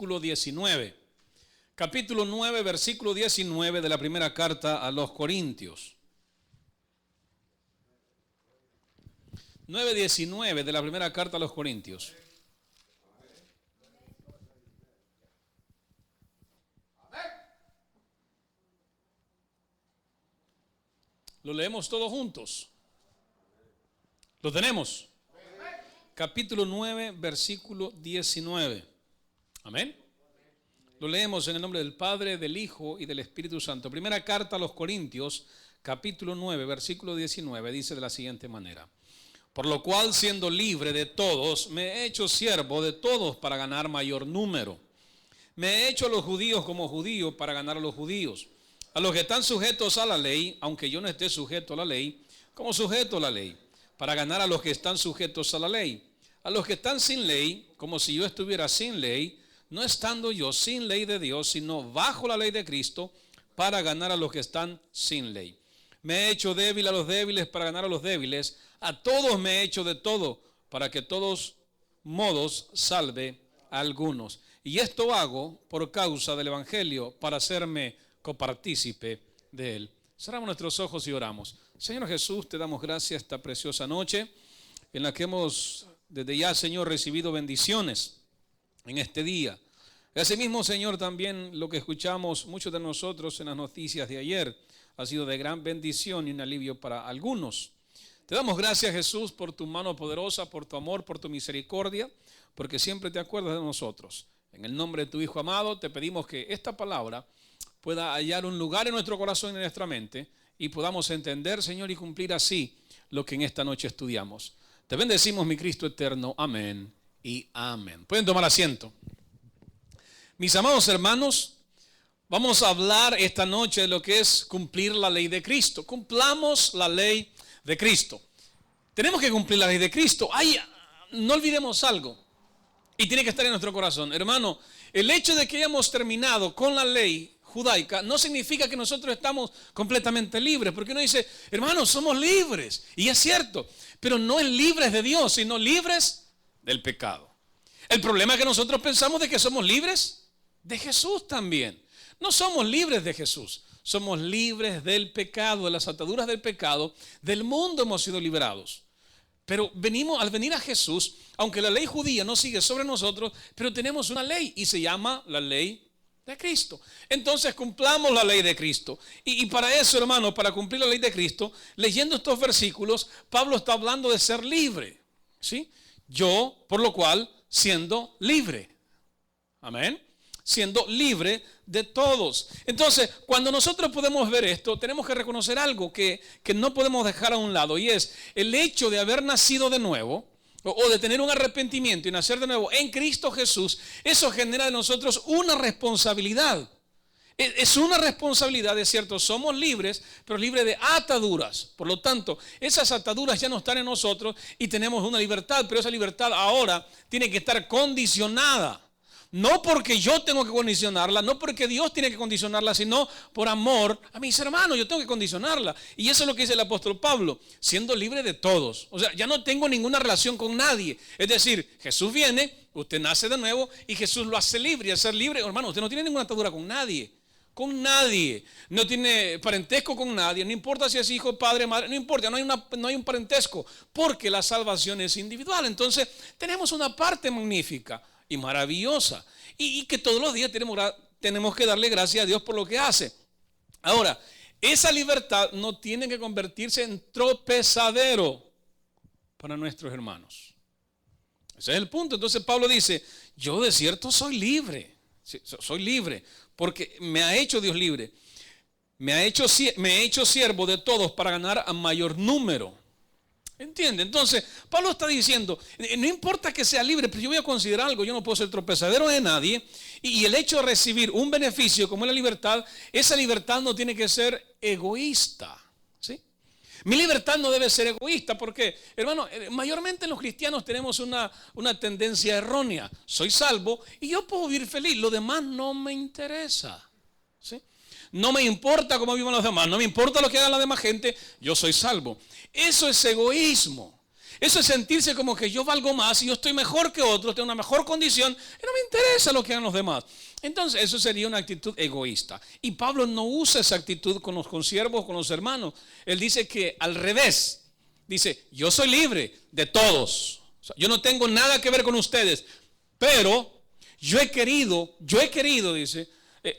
versículo 19. Capítulo 9, versículo 19 de la primera carta a los Corintios. 9:19 de la primera carta a los Corintios. Lo leemos todos juntos. ¿Lo tenemos? Capítulo 9, versículo 19. Amén. Lo leemos en el nombre del Padre, del Hijo y del Espíritu Santo. Primera carta a los Corintios, capítulo 9, versículo 19, dice de la siguiente manera: por lo cual, siendo libre de todos, me he hecho siervo de todos para ganar mayor número. Me he hecho a los judíos como judío para ganar a los judíos. A los que están sujetos a la ley, aunque yo no esté sujeto a la ley, como sujeto a la ley, para ganar a los que están sujetos a la ley. A los que están sin ley, como si yo estuviera sin ley, no estando yo sin ley de Dios, sino bajo la ley de Cristo, para ganar a los que están sin ley. Me he hecho débil a los débiles para ganar a los débiles. A todos me he hecho de todo, para que todos modos salve a algunos. Y esto hago por causa del Evangelio, para hacerme copartícipe de él. Cerramos nuestros ojos y oramos. Señor Jesús, te damos gracias esta preciosa noche en la que hemos desde ya, Señor, recibido bendiciones en este día. Asimismo, Señor, también lo que escuchamos muchos de nosotros en las noticias de ayer ha sido de gran bendición y un alivio para algunos. Te damos gracias, Jesús, por tu mano poderosa, por tu amor, por tu misericordia, porque siempre te acuerdas de nosotros. En el nombre de tu Hijo amado, te pedimos que esta palabra pueda hallar un lugar en nuestro corazón y en nuestra mente y podamos entender, Señor, y cumplir así lo que en esta noche estudiamos. Te bendecimos, mi Cristo eterno. Amén y amén. Pueden tomar asiento. Mis amados hermanos, vamos a hablar esta noche de lo que es cumplir la ley de Cristo. Cumplamos la ley de Cristo. Tenemos que cumplir la ley de Cristo. No olvidemos algo, y tiene que estar en nuestro corazón. Hermano, el hecho de que hayamos terminado con la ley judaica no significa que nosotros estamos completamente libres, porque uno dice, hermanos, somos libres, y es cierto, pero no es libres de Dios, sino libres del pecado. El problema es que nosotros pensamos de que somos libres de Jesús también. No somos libres de Jesús, somos libres del pecado, de las ataduras del pecado. Del mundo hemos sido liberados. Pero al venir a Jesús, aunque la ley judía no sigue sobre nosotros, pero tenemos una ley y se llama la ley de Cristo. Entonces cumplamos la ley de Cristo. Y para eso, hermano, para cumplir la ley de Cristo, leyendo estos versículos, Pablo está hablando de ser libre, ¿sí? Yo, por lo cual, siendo libre. Amén. Siendo libre de todos. Entonces, cuando nosotros podemos ver esto, tenemos que reconocer algo que no podemos dejar a un lado, y es el hecho de haber nacido de nuevo, o de tener un arrepentimiento y nacer de nuevo en Cristo Jesús. Eso genera de nosotros una responsabilidad. Es una responsabilidad, es cierto, somos libres, pero libres de ataduras. Por lo tanto, esas ataduras ya no están en nosotros y tenemos una libertad, pero esa libertad ahora tiene que estar condicionada. No porque yo tengo que condicionarla, no porque Dios tiene que condicionarla, sino por amor a mis hermanos, yo tengo que condicionarla. Y eso es lo que dice el apóstol Pablo, siendo libre de todos. O sea, ya no tengo ninguna relación con nadie. Es decir, Jesús viene, usted nace de nuevo y Jesús lo hace libre. Y al ser libre, hermano, usted no tiene ninguna atadura con nadie. Con nadie. No tiene parentesco con nadie. No importa si es hijo, padre, madre, no importa, no hay un parentesco, porque la salvación es individual. Entonces, tenemos una parte magnífica y maravillosa, y que todos los días tenemos que darle gracias a Dios por lo que hace. Ahora, esa libertad no tiene que convertirse en tropezadero para nuestros hermanos. Ese es el punto. Entonces Pablo dice, yo de cierto soy libre, soy libre, porque me ha hecho Dios libre. Me he hecho siervo de todos para ganar a mayor número. ¿Entiende? Entonces, Pablo está diciendo, no importa que sea libre, pero yo voy a considerar algo, yo no puedo ser tropezadero de nadie, y el hecho de recibir un beneficio como es la libertad, esa libertad no tiene que ser egoísta, ¿sí? Mi libertad no debe ser egoísta, porque, hermano, mayormente los cristianos tenemos una tendencia errónea. Soy salvo y yo puedo vivir feliz, lo demás no me interesa, ¿sí? No me importa cómo vivan los demás, no me importa lo que haga la demás gente, yo soy salvo. Eso es egoísmo. Eso es sentirse como que yo valgo más y yo estoy mejor que otros, tengo una mejor condición y no me interesa lo que hagan los demás. Entonces eso sería una actitud egoísta. Y Pablo no usa esa actitud con los consiervos, con los hermanos. Él dice que al revés, dice, yo soy libre de todos. O sea, yo no tengo nada que ver con ustedes, pero yo he querido, dice,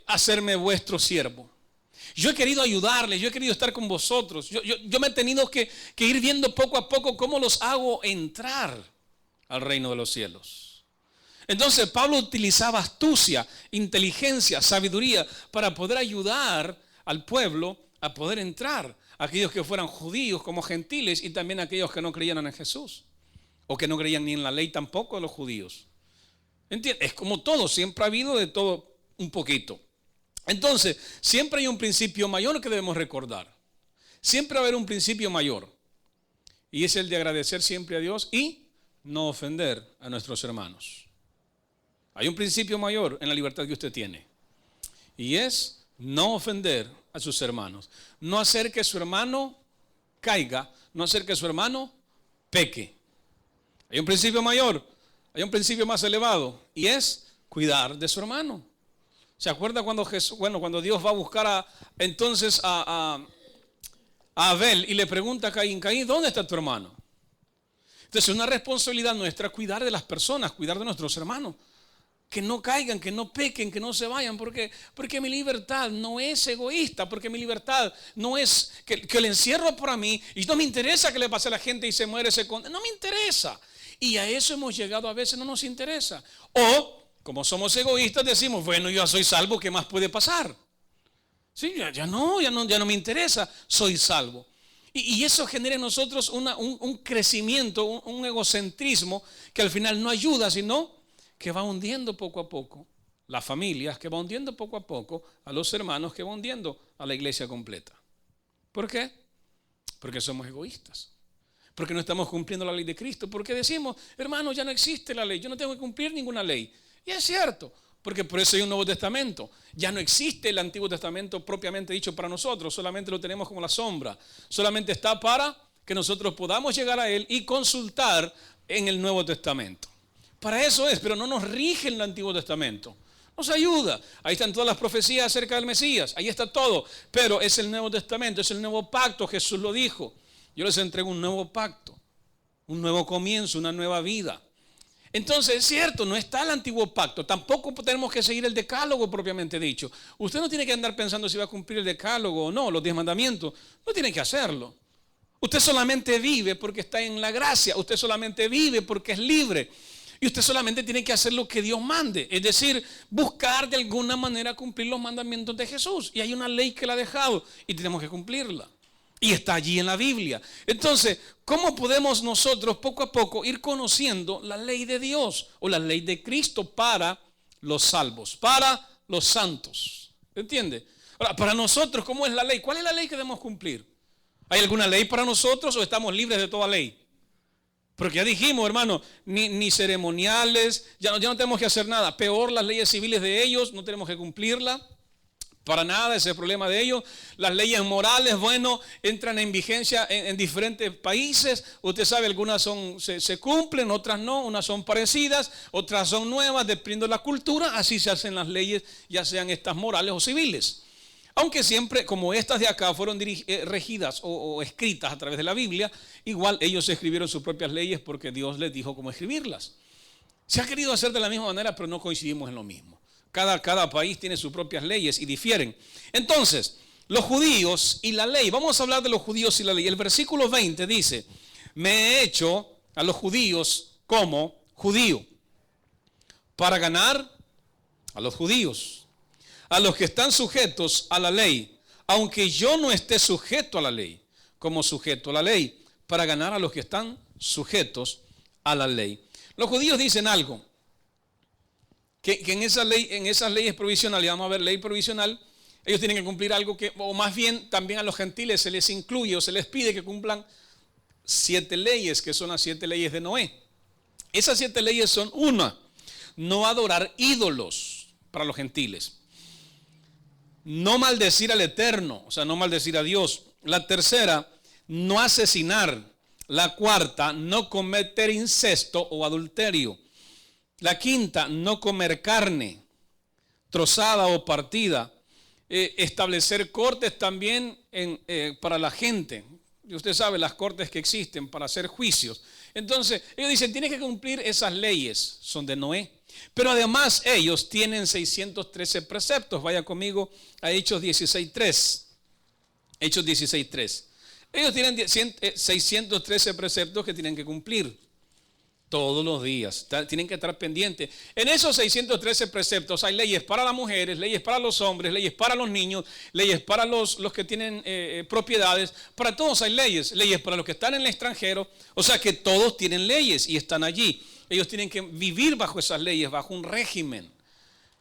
hacerme vuestro siervo. Yo he querido ayudarles, yo he querido estar con vosotros. Yo me he tenido que ir viendo poco a poco cómo los hago entrar al reino de los cielos. Entonces Pablo utilizaba astucia, inteligencia, sabiduría para poder ayudar al pueblo a poder entrar. Aquellos que fueran judíos como gentiles y también aquellos que no creían en Jesús. O que no creían ni en la ley tampoco de los judíos. ¿Entiendes? Es como todo, siempre ha habido de todo un poquito. Entonces, siempre hay un principio mayor que debemos recordar. Siempre va a haber un principio mayor. Y es el de agradecer siempre a Dios y no ofender a nuestros hermanos. Hay un principio mayor en la libertad que usted tiene. Y es no ofender a sus hermanos. No hacer que su hermano caiga. No hacer que su hermano peque. Hay un principio mayor. Hay un principio más elevado. Y es cuidar de su hermano. ¿Se acuerda cuando cuando Dios va a buscar entonces a Abel y le pregunta a Caín, Caín, ¿dónde está tu hermano? Entonces es una responsabilidad nuestra cuidar de las personas, cuidar de nuestros hermanos. Que no caigan, que no pequen, que no se vayan. Porque mi libertad no es egoísta, porque mi libertad no es que le encierro para mí y no me interesa que le pase a la gente y se muere, no me interesa. Y a eso hemos llegado, a veces no nos interesa. O como somos egoístas decimos, bueno, yo ya soy salvo, ¿qué más puede pasar? Sí, ya no me interesa, soy salvo. Y eso genera en nosotros un crecimiento, un egocentrismo que al final no ayuda, sino que va hundiendo poco a poco las familias, que va hundiendo poco a poco a los hermanos, que va hundiendo a la iglesia completa. ¿Por qué? Porque somos egoístas. Porque no estamos cumpliendo la ley de Cristo. Porque decimos, hermano, ya no existe la ley, yo no tengo que cumplir ninguna ley. Y es cierto, porque por eso hay un Nuevo Testamento. Ya no existe el Antiguo Testamento propiamente dicho para nosotros, solamente lo tenemos como la sombra. Solamente está para que nosotros podamos llegar a él y consultar en el Nuevo Testamento. Para eso es, pero no nos rige en el Antiguo Testamento. Nos ayuda. Ahí están todas las profecías acerca del Mesías, ahí está todo. Pero es el Nuevo Testamento, es el nuevo pacto, Jesús lo dijo. Yo les entrego un nuevo pacto, un nuevo comienzo, una nueva vida. Entonces es cierto, no está el antiguo pacto, tampoco tenemos que seguir el decálogo propiamente dicho. Usted no tiene que andar pensando si va a cumplir el decálogo o no, los 10 mandamientos, no tiene que hacerlo. Usted solamente vive porque está en la gracia, usted solamente vive porque es libre. Y usted solamente tiene que hacer lo que Dios mande, es decir, buscar de alguna manera cumplir los mandamientos de Jesús. Y hay una ley que la ha dejado y tenemos que cumplirla. Y está allí en la Biblia. Entonces, ¿cómo podemos nosotros poco a poco ir conociendo la ley de Dios o la ley de Cristo para los salvos, para los santos? ¿Entiende? Ahora, para nosotros, ¿cómo es la ley? ¿Cuál es la ley que debemos cumplir? ¿Hay alguna ley para nosotros o estamos libres de toda ley? Porque ya dijimos, hermano, ni ceremoniales, ya no tenemos que hacer nada. Peor, las leyes civiles de ellos, no tenemos que cumplirla. Para nada, ese es el problema de ellos. Las leyes morales, bueno, entran en vigencia en diferentes países. Usted sabe, algunas se cumplen, otras no. Unas son parecidas, otras son nuevas, dependiendo de la cultura. Así se hacen las leyes, ya sean estas morales o civiles. Aunque siempre, como estas de acá fueron regidas o escritas a través de la Biblia, igual ellos escribieron sus propias leyes porque Dios les dijo cómo escribirlas. Se ha querido hacer de la misma manera, pero no coincidimos en lo mismo. Cada país tiene sus propias leyes y difieren. Entonces, los judíos y la ley. Vamos a hablar de los judíos y la ley. El versículo 20 dice, me he hecho a los judíos como judío para ganar a los judíos, a los que están sujetos a la ley, aunque yo no esté sujeto a la ley, como sujeto a la ley, para ganar a los que están sujetos a la ley. Los judíos dicen algo. Que en esas leyes provisionales, vamos a ver, ley provisional, ellos tienen que cumplir algo que, o más bien también a los gentiles se les incluye o se les pide que cumplan 7 leyes, que son las 7 leyes de Noé. Esas 7 leyes son: una, no adorar ídolos para los gentiles, no maldecir al Eterno, o sea, no maldecir a Dios. La tercera, no asesinar. La cuarta, no cometer incesto o adulterio. La quinta, no comer carne trozada o partida. Establecer cortes también para la gente. Y usted sabe las cortes que existen para hacer juicios. Entonces, ellos dicen, tienes que cumplir esas leyes, son de Noé. Pero además ellos tienen 613 preceptos. Vaya conmigo a Hechos 16:3. Hechos 16:3. Ellos tienen 613 preceptos que tienen que cumplir todos los días. Tienen que estar pendientes. En esos 613 preceptos hay leyes para las mujeres, leyes para los hombres, leyes para los niños, leyes para los que tienen propiedades. Para todos hay leyes. Leyes para los que están en el extranjero. O sea que todos tienen leyes y están allí. Ellos tienen que vivir bajo esas leyes, bajo un régimen.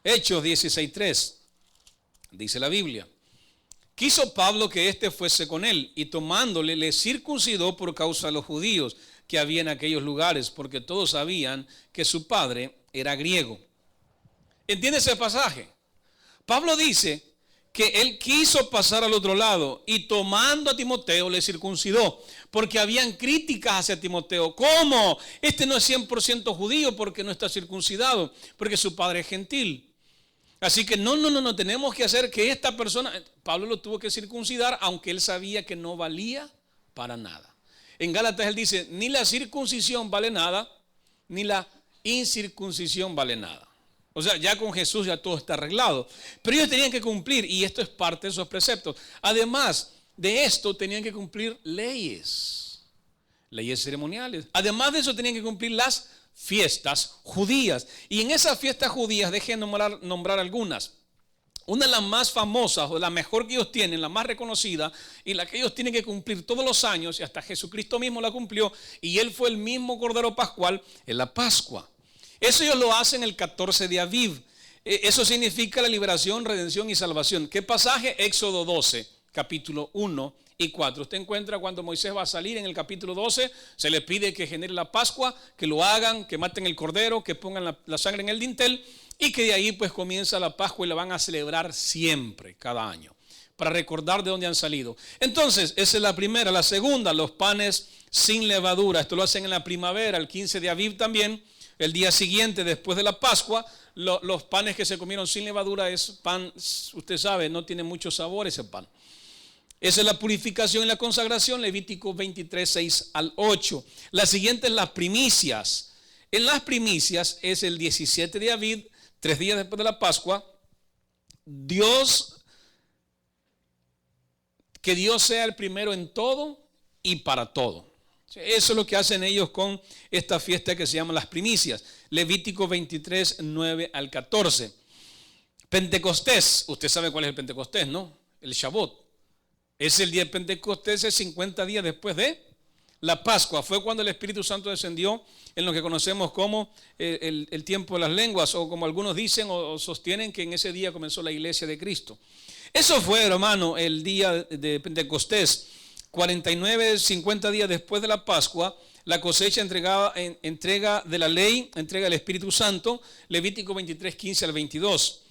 Hechos 16:3, dice la Biblia. Quiso Pablo que éste fuese con él, y tomándole le circuncidó por causa de los judíos que había en aquellos lugares, porque todos sabían que su padre era griego. ¿Entiende ese pasaje? Pablo dice que él quiso pasar al otro lado y tomando a Timoteo le circuncidó, porque habían críticas hacia Timoteo. ¿Cómo? Este no es 100% judío porque no está circuncidado, porque su padre es gentil. Así que no, tenemos que hacer que esta persona, Pablo lo tuvo que circuncidar, aunque él sabía que no valía para nada. En Gálatas él dice, ni la circuncisión vale nada, ni la incircuncisión vale nada. O sea, ya con Jesús ya todo está arreglado. Pero ellos tenían que cumplir, y esto es parte de esos preceptos. Además de esto, tenían que cumplir leyes ceremoniales. Además de eso, tenían que cumplir las fiestas judías. Y en esas fiestas judías, dejen nombrar algunas. Una de las más famosas, o la mejor que ellos tienen, la más reconocida, y la que ellos tienen que cumplir todos los años, y hasta Jesucristo mismo la cumplió, y él fue el mismo Cordero Pascual, en la Pascua. Eso ellos lo hacen el 14 de Aviv. Eso significa la liberación, redención y salvación. ¿Qué pasaje? Éxodo 12, capítulo 1 y 4. Usted encuentra cuando Moisés va a salir en el capítulo 12, se les pide que genere la Pascua, que lo hagan, que maten el cordero, que pongan la sangre en el dintel, y que de ahí pues comienza la Pascua y la van a celebrar siempre, cada año, para recordar de dónde han salido. Entonces, esa es la primera. La segunda, los panes sin levadura. Esto lo hacen en la primavera, el 15 de Aviv también. El día siguiente, después de la Pascua, los panes que se comieron sin levadura es pan, usted sabe, no tiene mucho sabor ese pan. Esa es la purificación y la consagración, Levítico 23, 6 al 8. La siguiente es las primicias. En las primicias es el 17 de Aviv, 3 días después de la Pascua. Que Dios sea el primero en todo y para todo. Eso es lo que hacen ellos con esta fiesta que se llama las primicias. Levítico 23, 9 al 14. Pentecostés, usted sabe cuál es el Pentecostés, ¿no? El Shabbat. Es el día de Pentecostés, es 50 días después de la Pascua. Fue cuando el Espíritu Santo descendió en lo que conocemos como el tiempo de las lenguas, o como algunos dicen o sostienen que en ese día comenzó la iglesia de Cristo. Eso fue, hermano, el día de Pentecostés. 49, 50 días después de la Pascua, la cosecha entrega de la ley, entrega del Espíritu Santo, Levítico 23, 15 al 22.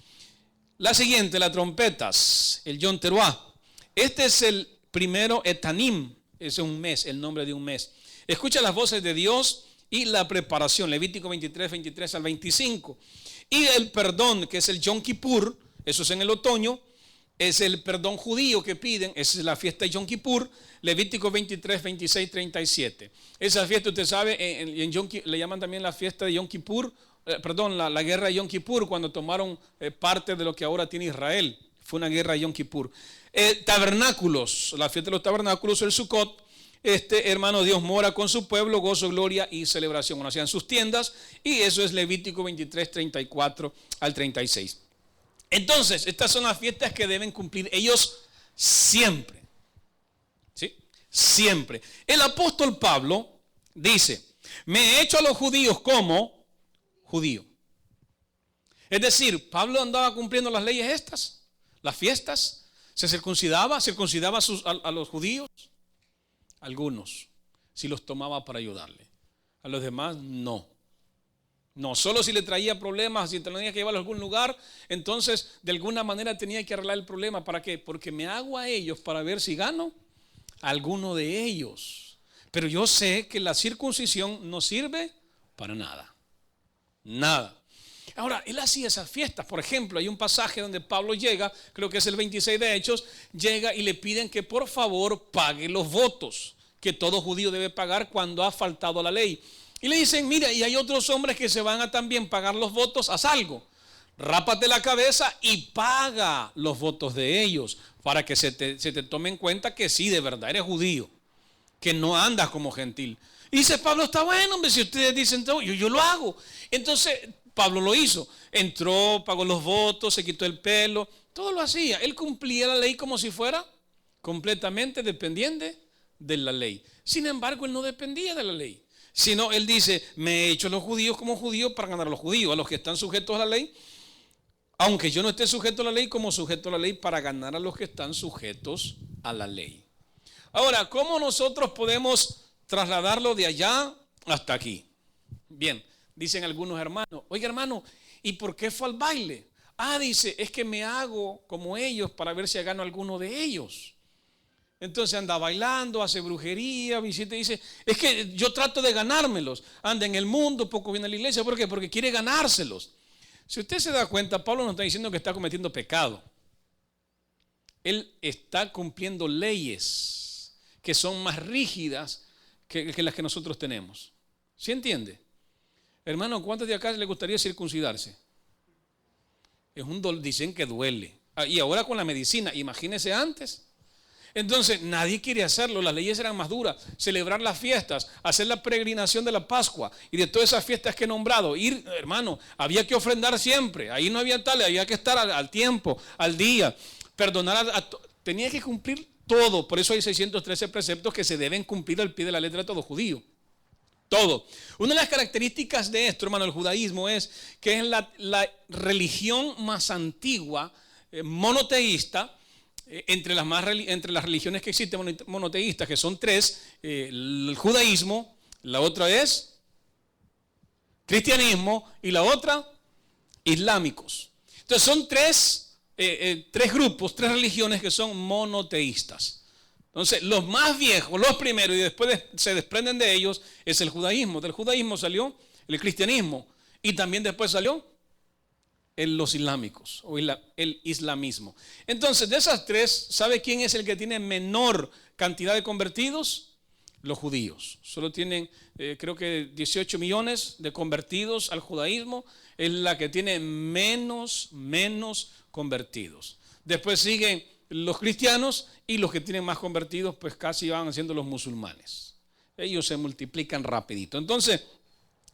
La siguiente, las trompetas, el Yom Teruah. Este es el primero Etanim, es un mes, el nombre de un mes. Escucha las voces de Dios y la preparación, Levítico 23, 23 al 25. Y el perdón, que es el Yom Kippur, eso es en el otoño. Es el perdón judío que piden, esa es la fiesta de Yom Kippur, Levítico 23, 26, 37. Esa fiesta, usted sabe, en Yom Kippur, le llaman también la fiesta de Yom Kippur, la guerra de Yom Kippur, cuando tomaron parte de lo que ahora tiene Israel. Fue una guerra de Yom Kippur. Tabernáculos, la fiesta de los tabernáculos, el Sukkot. Hermano, Dios mora con su pueblo, gozo, gloria y celebración. Bueno, hacían sus tiendas, y eso es Levítico 23, 34 al 36. Entonces, estas son las fiestas que deben cumplir ellos siempre. ¿Sí? Siempre. El apóstol Pablo dice, me he hecho a los judíos como judío. Es decir, Pablo andaba cumpliendo las leyes estas, las fiestas, se circuncidaba a los judíos. Algunos, si los tomaba para ayudarle. A los demás, no. No, solo si le traía problemas, si tenía que llevarlo a algún lugar, entonces de alguna manera tenía que arreglar el problema. ¿Para qué? Porque me hago a ellos para ver si gano a alguno de ellos. Pero yo sé que la circuncisión no sirve para nada. Nada. Ahora, él hacía esas fiestas. Por ejemplo, hay un pasaje donde Pablo llega, creo que es el 26 de Hechos, llega y le piden que por favor pague los votos que todo judío debe pagar cuando ha faltado a la ley. Y le dicen, mira, y hay otros hombres que se van a también pagar los votos, haz algo. Rápate la cabeza y paga los votos de ellos para que se te tome en cuenta que sí, de verdad eres judío, que no andas como gentil. Y dice Pablo, está bueno, hombre, si ustedes dicen todo, yo lo hago. Entonces Pablo lo hizo, entró, pagó los votos, se quitó el pelo, todo lo hacía. Él cumplía la ley como si fuera completamente dependiente de la ley. Sin embargo, él no dependía de la ley, sino él dice, me he hecho a los judíos como judíos para ganar a los judíos, a los que están sujetos a la ley, aunque yo no esté sujeto a la ley, como sujeto a la ley para ganar a los que están sujetos a la ley. Ahora, ¿cómo nosotros podemos trasladarlo de allá hasta aquí? Bien, dicen algunos hermanos, oiga hermano, ¿y por qué fue al baile? Dice, es que me hago como ellos para ver si gano alguno de ellos. Entonces anda bailando, hace brujería, visita y dice, es que yo trato de ganármelos. Anda en el mundo, poco viene a la iglesia. ¿Por qué? Porque quiere ganárselos. Si usted se da cuenta, Pablo no está diciendo que está cometiendo pecado. Él está cumpliendo leyes que son más rígidas que las que nosotros tenemos. ¿Sí entiende? Hermano, ¿cuántos de acá le gustaría circuncidarse? Es un dolor, dicen que duele. Y ahora con la medicina, imagínese antes. Entonces nadie quiere hacerlo, las leyes eran más duras. Celebrar las fiestas, hacer la peregrinación de la Pascua y de todas esas fiestas que he nombrado, ir, hermano, había que ofrendar siempre. Ahí no había tal, había que estar al tiempo, al día, perdonar, tenía que cumplir todo. Por eso hay 613 preceptos que se deben cumplir al pie de la letra de todo judío. Todo. Una de las características de esto, hermano, el judaísmo es que es la religión más antigua, monoteísta, entre las religiones que existen monoteístas, que son tres, el judaísmo, la otra es cristianismo y la otra islámicos. Entonces son tres grupos, tres religiones que son monoteístas. Entonces los más viejos, los primeros y después se desprenden de ellos es el judaísmo. Del judaísmo salió el cristianismo y también después salió los islámicos o el islamismo. Entonces de esas tres, ¿sabe quién es el que tiene menor cantidad de convertidos? Los judíos. Solo tienen creo que 18 millones de convertidos al judaísmo. Es la que tiene menos convertidos. Después siguen los cristianos y los que tienen más convertidos pues casi van siendo los musulmanes. Ellos se multiplican rapidito. Entonces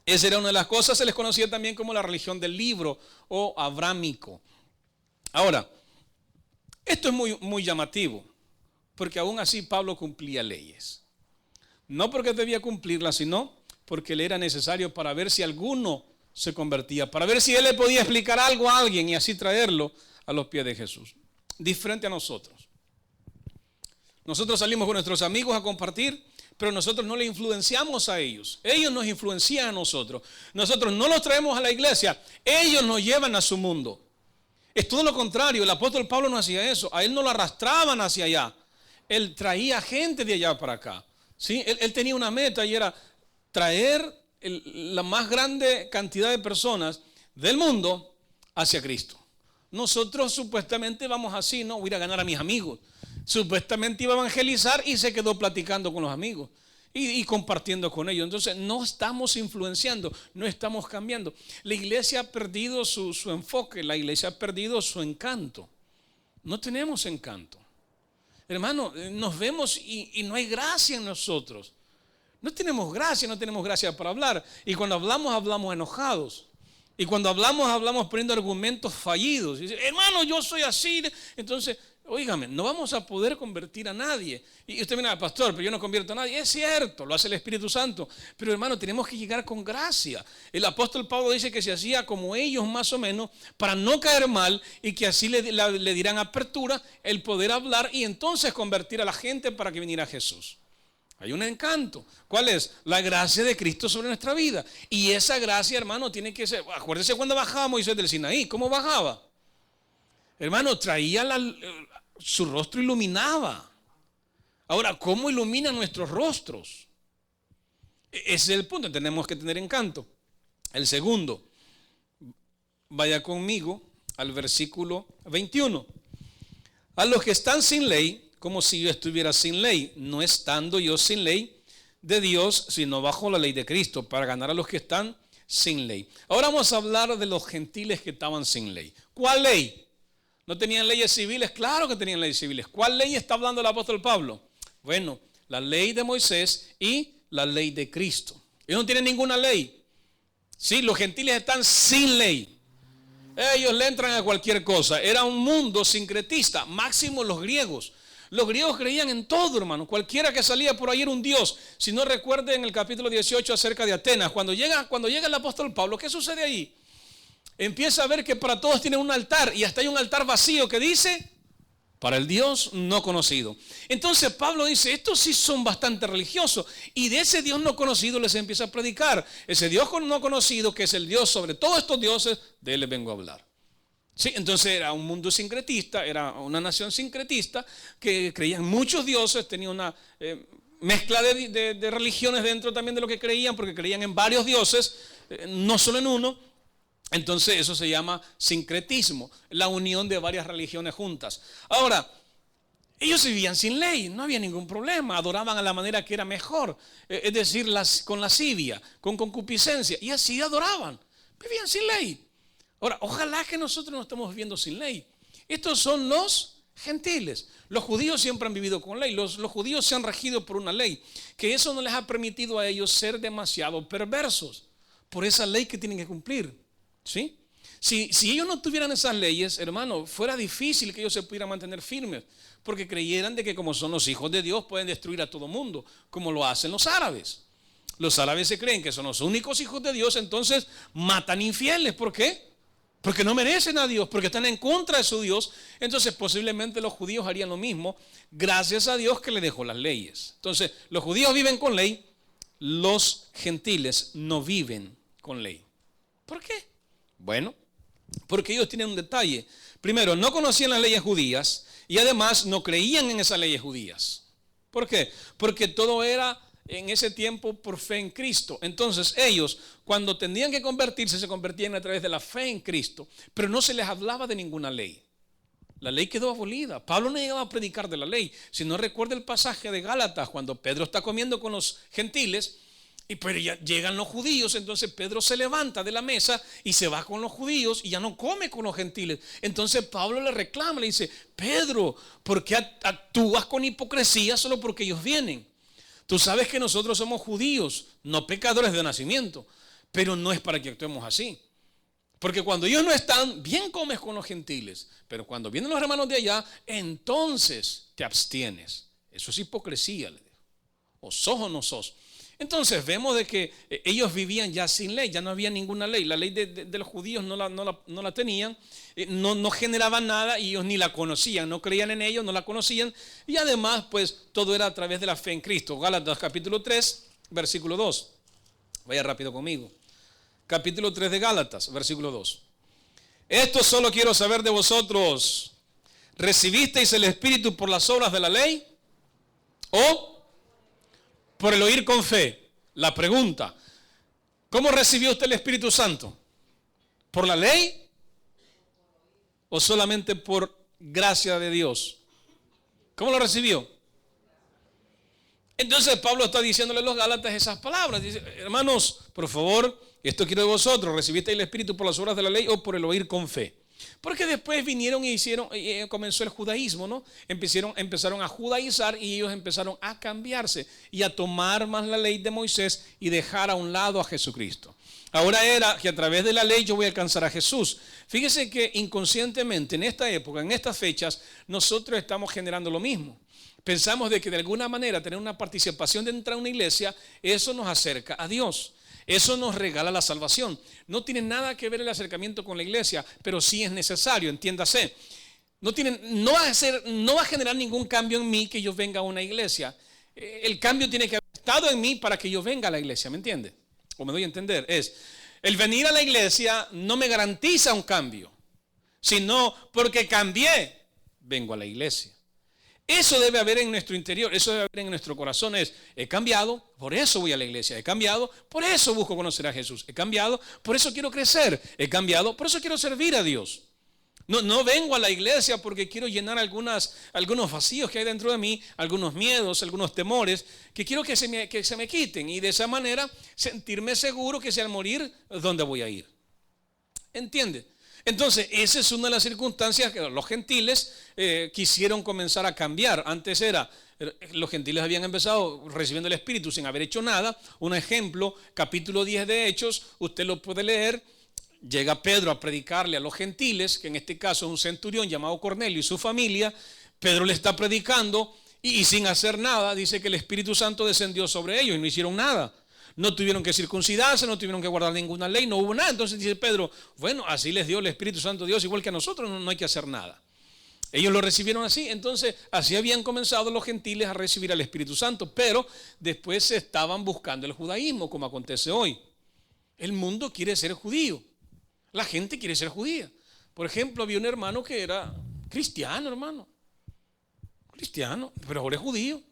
esa era una de las cosas, se les conocía también como la religión del libro o abrámico. Ahora, esto es muy llamativo, porque aún así Pablo cumplía leyes. No porque debía cumplirlas, sino porque le era necesario para ver si alguno se convertía, para ver si él le podía explicar algo a alguien y así traerlo a los pies de Jesús. Diferente a nosotros. Nosotros salimos con nuestros amigos a compartir, pero nosotros no le influenciamos a ellos. Ellos nos influencian a nosotros. Nosotros no los traemos a la iglesia. Ellos nos llevan a su mundo. Es todo lo contrario. El apóstol Pablo no hacía eso. A él no lo arrastraban hacia allá. Él traía gente de allá para acá. ¿Sí? Él tenía una meta y era traer la más grande cantidad de personas del mundo hacia Cristo. Nosotros supuestamente vamos así, no voy a ir a ganar a mis amigos. Supuestamente iba a evangelizar y se quedó platicando con los amigos y compartiendo con ellos. Entonces no estamos influenciando, no estamos cambiando. La iglesia ha perdido su enfoque, la iglesia ha perdido su encanto. No tenemos encanto. Hermano, nos vemos y no hay gracia en nosotros. No tenemos gracia para hablar. Y cuando hablamos enojados. Y cuando hablamos poniendo argumentos fallidos. Y dice, hermano, yo soy así. Entonces, óigame, no vamos a poder convertir a nadie. Y usted mira, pastor, pero yo no convierto a nadie. Es cierto, lo hace el Espíritu Santo. Pero hermano, tenemos que llegar con gracia. El apóstol Pablo dice que se hacía como ellos más o menos para no caer mal y que así le dirán apertura el poder hablar y entonces convertir a la gente para que viniera a Jesús. Hay un encanto. ¿Cuál es? La gracia de Cristo sobre nuestra vida. Y esa gracia, hermano, tiene que ser. Acuérdese cuando bajaba Moisés del Sinaí. ¿Cómo bajaba? Hermano, traía su rostro iluminaba. Ahora, ¿cómo ilumina nuestros rostros? Ese es el punto, tenemos que tener encanto. El segundo, vaya conmigo al versículo 21. A los que están sin ley, como si yo estuviera sin ley, no estando yo sin ley de Dios, sino bajo la ley de Cristo, para ganar a los que están sin ley. Ahora vamos a hablar de los gentiles que estaban sin ley. ¿Cuál ley? ¿No tenían leyes civiles? Claro que tenían leyes civiles. ¿Cuál ley está hablando el apóstol Pablo? Bueno, la ley de Moisés y la ley de Cristo. Ellos no tienen ninguna ley. Sí, los gentiles están sin ley. Ellos le entran a cualquier cosa. Era un mundo sincretista, máximo los griegos. Los griegos creían en todo, hermano. Cualquiera que salía por ahí era un dios. Si no recuerden en el capítulo 18 acerca de Atenas, cuando llega el apóstol Pablo, ¿qué sucede ahí? Empieza a ver que para todos tienen un altar, y hasta hay un altar vacío que dice, para el Dios no conocido. Entonces Pablo dice, estos sí son bastante religiosos, y de ese Dios no conocido les empieza a predicar. Ese Dios no conocido, que es el Dios sobre todos estos dioses, de él les vengo a hablar. Sí, entonces era un mundo sincretista, era una nación sincretista que creían muchos dioses, tenía una mezcla de religiones dentro también de lo que creían, porque creían en varios dioses, no solo en uno. Entonces eso se llama sincretismo, la unión de varias religiones juntas. Ahora, ellos vivían sin ley, no había ningún problema, adoraban a la manera que era mejor, es decir, con lascivia, con concupiscencia, y así adoraban, vivían sin ley. Ahora, ojalá que nosotros no estemos viviendo sin ley. Estos son los gentiles. Los judíos siempre han vivido con ley. Los judíos se han regido por una ley, que eso no les ha permitido a ellos ser demasiado perversos por esa ley que tienen que cumplir. ¿Sí? Si ellos no tuvieran esas leyes, hermano, fuera difícil que ellos se pudieran mantener firmes, porque creyeran de que como son los hijos de Dios pueden destruir a todo mundo, como lo hacen los árabes. Los árabes se creen que son los únicos hijos de Dios, entonces matan infieles. ¿Por qué? Porque no merecen a Dios, porque están en contra de su Dios. Entonces posiblemente los judíos harían lo mismo, gracias a Dios que le dejó las leyes. Entonces los judíos viven con ley, los gentiles no viven con ley. ¿Por qué? Bueno, porque ellos tienen un detalle. Primero, no conocían las leyes judías y además no creían en esas leyes judías. ¿Por qué? Porque todo era en ese tiempo por fe en Cristo. Entonces ellos, cuando tenían que convertirse, se convertían a través de la fe en Cristo, pero no se les hablaba de ninguna ley. La ley quedó abolida. Pablo no llegaba a predicar de la ley. Si no recuerda el pasaje de Gálatas, cuando Pedro está comiendo con los gentiles, y pues ya llegan los judíos, entonces Pedro se levanta de la mesa y se va con los judíos y ya no come con los gentiles. Entonces Pablo le reclama, le dice, Pedro, ¿por qué actúas con hipocresía solo porque ellos vienen? Tú sabes que nosotros somos judíos, no pecadores de nacimiento, pero no es para que actuemos así. Porque cuando ellos no están, bien comes con los gentiles, pero cuando vienen los hermanos de allá, entonces te abstienes. Eso es hipocresía, le digo. O sos o no sos. Entonces vemos de que ellos vivían ya sin ley, ya no había ninguna ley. La ley de los judíos no la tenían, no generaban nada y ellos ni la conocían, no creían en ellos, no la conocían. Y además pues todo era a través de la fe en Cristo. Gálatas capítulo 3, versículo 2. Vaya rápido conmigo. Capítulo 3 de Gálatas, versículo 2. Esto solo quiero saber de vosotros. ¿Recibisteis el Espíritu por las obras de la ley o por el oír con fe? La pregunta, ¿cómo recibió usted el Espíritu Santo? ¿Por la ley o solamente por gracia de Dios? ¿Cómo lo recibió? Entonces Pablo está diciéndole a los Gálatas esas palabras. Dice, hermanos, por favor, esto quiero de vosotros. ¿Recibisteis el Espíritu por las obras de la ley o por el oír con fe? Porque después vinieron y comenzó el judaísmo, ¿no? Empezaron a judaizar y ellos empezaron a cambiarse y a tomar más la ley de Moisés y dejar a un lado a Jesucristo. Ahora era que a través de la ley yo voy a alcanzar a Jesús. Fíjese que inconscientemente en esta época, en estas fechas, nosotros estamos generando lo mismo. Pensamos de que de alguna manera tener una participación dentro de una iglesia, eso nos acerca a Dios. Eso nos regala la salvación. No tiene nada que ver el acercamiento con la iglesia, pero sí es necesario, entiéndase. No va a generar ningún cambio en mí que yo venga a una iglesia. El cambio tiene que haber estado en mí para que yo venga a la iglesia, ¿me entiende? O me doy a entender. El venir a la iglesia no me garantiza un cambio, sino porque cambié, vengo a la iglesia. Eso debe haber en nuestro interior, eso debe haber en nuestro corazón. He cambiado, por eso voy a la iglesia. He cambiado, por eso busco conocer a Jesús. He cambiado, por eso quiero crecer. He cambiado, por eso quiero servir a Dios. No vengo a la iglesia porque quiero llenar algunos vacíos que hay dentro de mí, algunos miedos, algunos temores, que quiero que se me quiten. Y de esa manera sentirme seguro que si al morir, ¿dónde voy a ir? ¿Entiende? Entonces, esa es una de las circunstancias que los gentiles quisieron comenzar a cambiar. Antes los gentiles habían empezado recibiendo el Espíritu sin haber hecho nada. Un ejemplo, capítulo 10 de Hechos, usted lo puede leer. Llega Pedro a predicarle a los gentiles, que en este caso es un centurión llamado Cornelio y su familia. Pedro le está predicando y sin hacer nada, dice que el Espíritu Santo descendió sobre ellos y no hicieron nada. No tuvieron que circuncidarse, no tuvieron que guardar ninguna ley, no hubo nada. Entonces dice Pedro, bueno, así les dio el Espíritu Santo Dios, igual que a nosotros, no hay que hacer nada. Ellos lo recibieron así, entonces así habían comenzado los gentiles a recibir al Espíritu Santo, pero después se estaban buscando el judaísmo, como acontece hoy. El mundo quiere ser judío, la gente quiere ser judía. Por ejemplo, había un hermano que era cristiano, pero ahora es judío.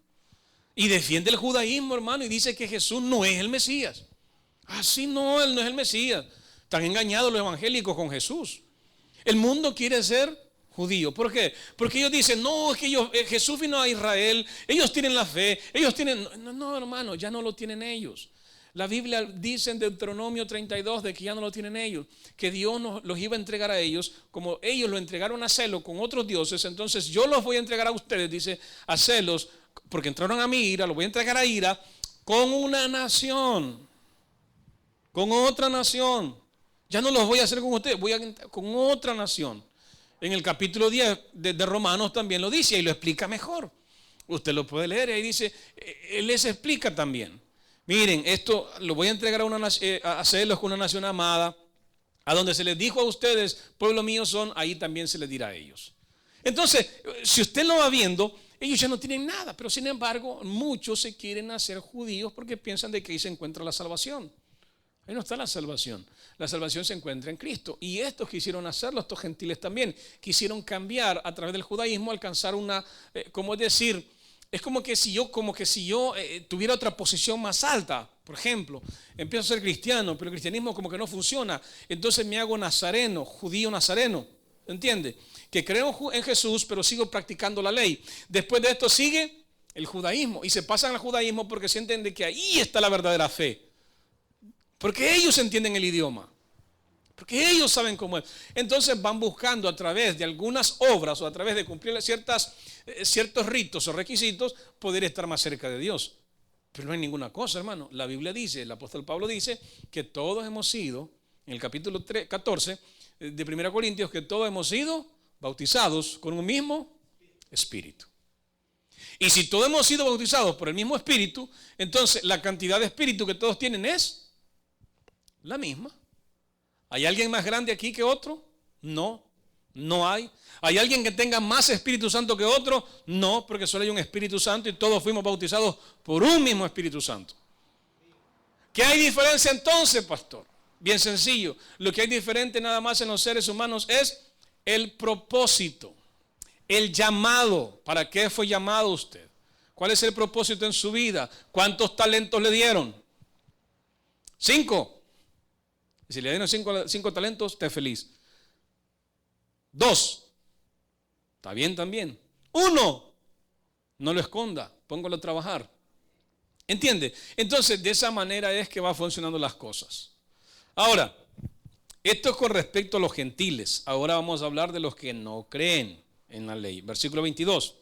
Y defiende el judaísmo, hermano, y dice que Jesús no es el Mesías. Así no, Él no es el Mesías. Están engañados los evangélicos con Jesús. El mundo quiere ser judío. ¿Por qué? Porque ellos dicen, no, es que Jesús vino a Israel, ellos tienen la fe, ellos tienen... No, hermano, ya no lo tienen ellos. La Biblia dice en Deuteronomio 32 de que ya no lo tienen ellos, que Dios los iba a entregar a ellos, como ellos lo entregaron a celos con otros dioses, entonces yo los voy a entregar a ustedes, dice, a celos, porque entraron a mi ira, los voy a entregar a ira con una nación, con otra nación. Ya no los voy a hacer con ustedes, con otra nación. En el capítulo 10 de Romanos también lo dice y lo explica mejor. Usted lo puede leer y ahí dice, él les explica también. Miren, esto lo voy a entregar a celos con una nación amada, a donde se les dijo a ustedes, pueblo mío son, ahí también se les dirá a ellos. Entonces, si usted lo va viendo, ellos ya no tienen nada, pero sin embargo, muchos se quieren hacer judíos porque piensan de que ahí se encuentra la salvación. Ahí no está la salvación. La salvación se encuentra en Cristo. Y estos quisieron hacerlo, estos gentiles también. Quisieron cambiar a través del judaísmo, alcanzar es como que si yo tuviera otra posición más alta. Por ejemplo, empiezo a ser cristiano, pero el cristianismo como que no funciona. Entonces me hago nazareno, judío nazareno. ¿Entiende? Que creo en Jesús, pero sigo practicando la ley. Después de esto sigue el judaísmo. Y se pasan al judaísmo porque sienten de que ahí está la verdadera fe. Porque ellos entienden el idioma. Porque ellos saben cómo es. Entonces van buscando a través de algunas obras o a través de cumplir ciertos ritos o requisitos poder estar más cerca de Dios. Pero no hay ninguna cosa, hermano. La Biblia dice, el apóstol Pablo dice que todos hemos sido, en el capítulo 14 de 1 Corintios, que todos hemos sido bautizados con un mismo espíritu. Y si todos hemos sido bautizados por el mismo espíritu, entonces la cantidad de espíritu que todos tienen es la misma. ¿Hay alguien más grande aquí que otro? No, no hay. ¿Hay alguien que tenga más Espíritu Santo que otro? No, porque solo hay un Espíritu Santo y todos fuimos bautizados por un mismo Espíritu Santo. ¿Qué hay diferencia entonces, pastor? Bien sencillo. Lo que hay diferente nada más en los seres humanos es el propósito, el llamado. ¿Para qué fue llamado usted? ¿Cuál es el propósito en su vida? ¿Cuántos talentos le dieron? 5. Si le dieron 5 talentos, esté feliz. 2, está bien también. 1, no lo esconda, póngalo a trabajar. ¿Entiende? Entonces, de esa manera es que va funcionando las cosas. Ahora, esto es con respecto a los gentiles. Ahora vamos a hablar de los que no creen en la ley. Versículo 22.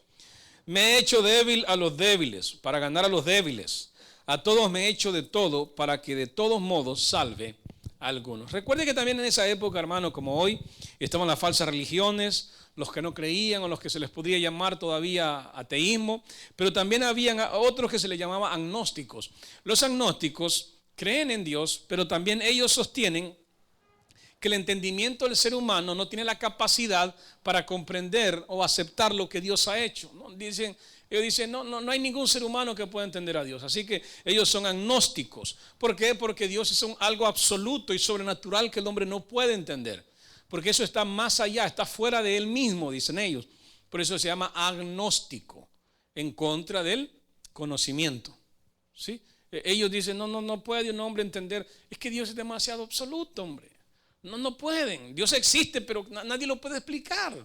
Me he hecho débil a los débiles, para ganar a los débiles. A todos me he hecho de todo, para que de todos modos salve algunos. Recuerde que también en esa época, hermano, como hoy, estaban las falsas religiones, los que no creían o los que se les podría llamar todavía ateísmo, pero también habían otros que se les llamaba agnósticos. Los agnósticos creen en Dios, pero también ellos sostienen que el entendimiento del ser humano no tiene la capacidad para comprender o aceptar lo que Dios ha hecho. Ellos dicen, no hay ningún ser humano que pueda entender a Dios. Así que ellos son agnósticos. ¿Por qué? Porque Dios es algo absoluto y sobrenatural que el hombre no puede entender. Porque eso está más allá, está fuera de él mismo, dicen ellos. Por eso se llama agnóstico, en contra del conocimiento. ¿Sí? Ellos dicen, no puede un hombre entender. Es que Dios es demasiado absoluto, hombre. No pueden. Dios existe, pero nadie lo puede explicar.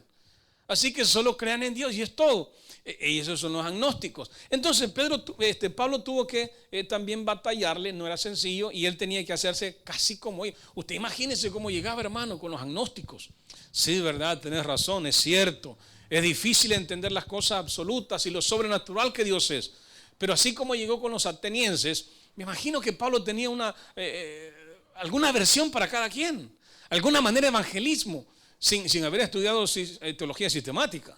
Así que solo crean en Dios y es todo. Y esos son los agnósticos. Entonces Pablo tuvo que también batallarle, no era sencillo, y él tenía que hacerse casi como ellos. Usted imagínese cómo llegaba, hermano, con los agnósticos. Sí, verdad, tenés razón, es cierto. Es difícil entender las cosas absolutas y lo sobrenatural que Dios es. Pero así como llegó con los atenienses, me imagino que Pablo tenía alguna versión para cada quien, alguna manera de evangelismo, sin haber estudiado teología sistemática.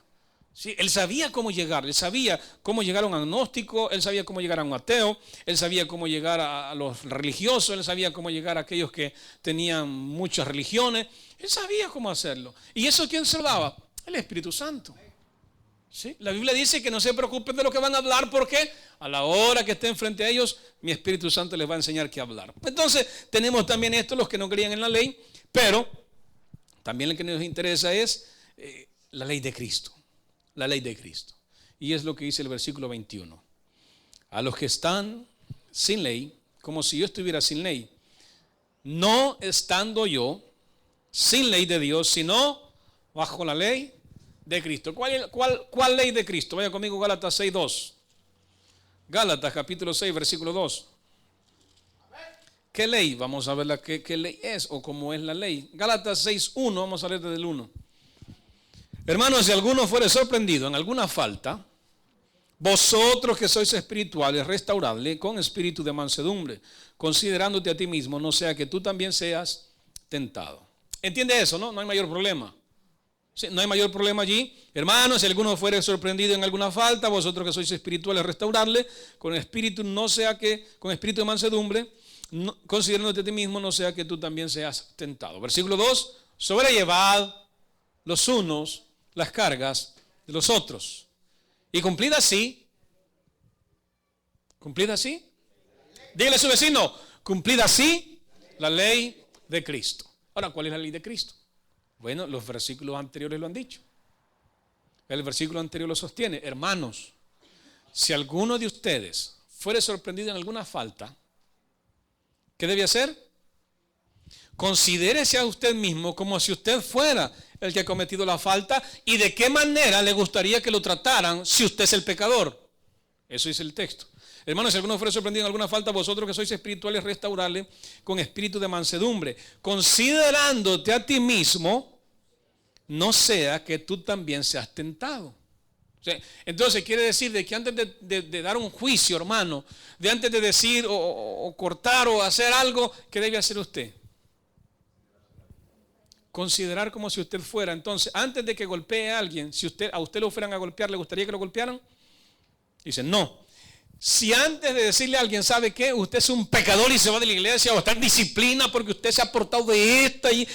¿Sí? Él sabía cómo llegar, él sabía cómo llegar a un agnóstico, él sabía cómo llegar a un ateo, él sabía cómo llegar a los religiosos, él sabía cómo llegar a aquellos que tenían muchas religiones, él sabía cómo hacerlo. ¿Y eso quién se lo daba? El Espíritu Santo. ¿Sí? La Biblia dice que no se preocupen de lo que van a hablar, porque a la hora que estén frente a ellos, mi Espíritu Santo les va a enseñar qué hablar. Entonces tenemos también esto, los que no creían en la ley, pero también lo que nos interesa es la ley de Cristo. La ley de Cristo. Y es lo que dice el versículo 21. A los que están sin ley, como si yo estuviera sin ley, no estando yo sin ley de Dios, sino bajo la ley de Cristo. ¿Cuál ley de Cristo? Vaya conmigo, Gálatas 6:2. Gálatas capítulo 6, versículo 2. ¿Qué ley? Vamos a ver qué ley es o cómo es la ley. Gálatas 6:1, vamos a leer desde el 1. Hermanos, si alguno fuere sorprendido en alguna falta, vosotros que sois espirituales, restauradle con espíritu de mansedumbre, considerándote a ti mismo, no sea que tú también seas tentado. ¿Entiende eso? No hay mayor problema. Sí, no hay mayor problema allí. Hermanos, si alguno fuere sorprendido en alguna falta, vosotros que sois espirituales, restaurarle con espíritu, no sea que, con espíritu de mansedumbre, considerándote a ti mismo, no sea que tú también seas tentado. Versículo 2, sobrellevad los unos las cargas de los otros. Y cumplid así. Dígale a su vecino, cumplid así la ley de Cristo. Ahora, ¿cuál es la ley de Cristo? Bueno, los versículos anteriores lo han dicho. El versículo anterior lo sostiene. Hermanos, si alguno de ustedes fuere sorprendido en alguna falta, ¿qué debe hacer? Considérese a usted mismo como si usted fuera el que ha cometido la falta, y de qué manera le gustaría que lo trataran si usted es el pecador. Eso dice el texto. Hermanos, si alguno fuera sorprendido en alguna falta, vosotros que sois espirituales, restaurarle con espíritu de mansedumbre, considerándote a ti mismo, no sea que tú también seas tentado. O sea, entonces quiere decir de que antes de dar un juicio, hermano, de antes de decir o cortar o hacer algo, ¿qué debe hacer usted? Considerar como si usted fuera. Entonces, antes de que golpee a alguien, si a usted lo fueran a golpear, ¿le gustaría que lo golpearan? Dice, no. Si antes de decirle a alguien, ¿sabe qué? Usted es un pecador y se va de la iglesia, o está en disciplina porque usted se ha portado de esta y